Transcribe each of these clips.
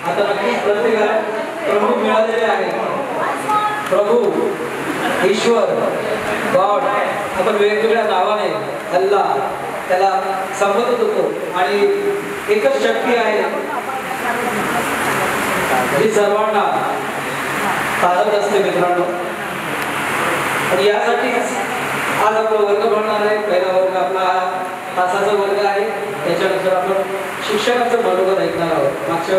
आता नक्कीच प्रत्येकाला प्रभू मिळालेले आहे। प्रभू, ईश्वर, गॉड आपण वेगवेगळ्या नावाने अल्लाह त्याला संबोधत होतो आणि एकच शक्ती आहे जी सर्वांना तारत असते मित्रांनो। आणि यासाठीच आज आपला वर्ग भरणार आहे। पहिला वर्ग आपला तासाचा वर्ग आहे। त्याच्यानंतर आपण शिक्षणाचं मनोगत ऐकणार आहोत। मागच्या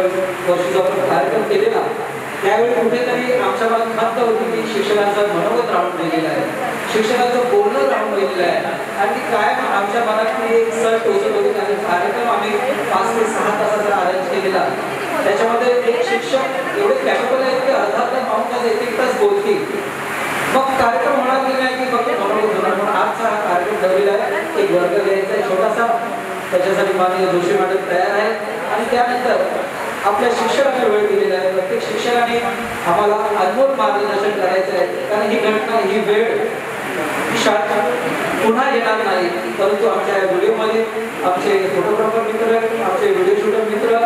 वर्षी जो आपण कार्यक्रम केलेला त्यावेळी कुठेतरी आमच्या मनात खंत होती की शिक्षणाचं मनोगत राहून गेलेलं आहे, शिक्षणाचं बोलणं राहून गेलेलं आहे आणि काय आमच्या मनात एक सर टोचत होती। आणि कार्यक्रम आम्ही 5 ते 6 तासाचा अरेंज केलेला। त्याच्यामध्ये एक शिक्षक एवढे कॅपेबल आहेत की अर्धा तास 1 तास बोलतील। मग कार्यक्रम होणार की नाही की फक्त मनोगत होणार, पण आजचा हा कार्यक्रम ठरलेला आहे। एक वर्ग घ्यायचा आहे छोटासा, त्याच्यासाठी माननीय जोशी मॅडम तयार आहे आणि त्यानंतर आपल्या शिक्षकांना वेळ दिलेला आहे। प्रत्येक शिक्षकाने आम्हाला अनमोल मार्गदर्शन करायचं आहे, कारण ही घटना ही वेळ ही शाळा पुन्हा येणार नाही। परंतु आमच्या व्हिडिओमध्ये आमचे फोटोग्राफर मित्र, आमचे व्हिडिओ शूटर मित्र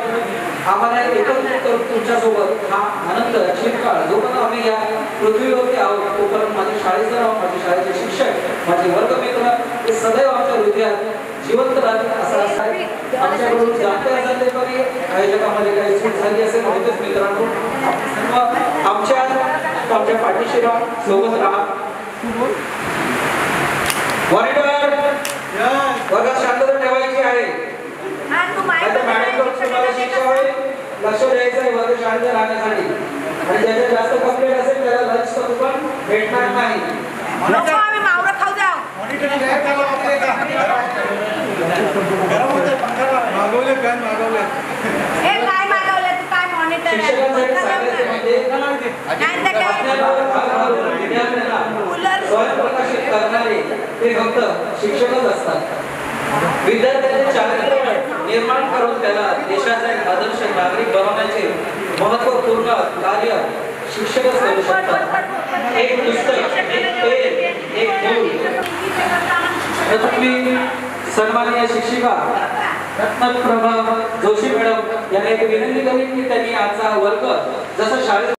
आम्हाला एकत्रित करून तुमच्यासोबत हा आनंद चिरकाळ जोपर्यंत आम्ही या पृथ्वीवरती आहोत तोपर्यंत माझ्या शाळेचं नाव, माझे शाळेचे शिक्षक, माझे वर्गमित्र हे सदैव आमच्या हृदयात जिवंत राहतील असं असतं। आमच्याकडून जाणते असेल ते पण आयोजकामध्ये काही चूक झाली असेल होतेच मित्रांनो। आमच्या पाठीशी राहा, सोबत राहा। मॉनिटर वर्गात शांतता ठेवायची आहे। आता मॅडमकडून तुम्हाला शिक्षा होईल, लक्ष द्यायचं आहे वर्ग शांत राहण्यासाठी। आणि ज्याच्या जास्त कंप्लेंट असेल त्याला लंच कुपन भेटणार नाही। स्वयंप्रकाशित करणारे ते फक्त शिक्षकच असतात। विद्यार्थ्यांचे चारित्र्य निर्माण करून त्याला देशाचा एक आदर्श नागरिक बनवण्याचे महत्त्वपूर्ण कार्य शिक्षकच करू शकतात। एक पुस्तक, एक पेन, एक फूल। प्रथम सन्माननीय शिक्षिका रत्नप्रभा जोशी मॅडम यांना एक विनंती करेन की त्यांनी आजचा वर्ग जसं शाळेत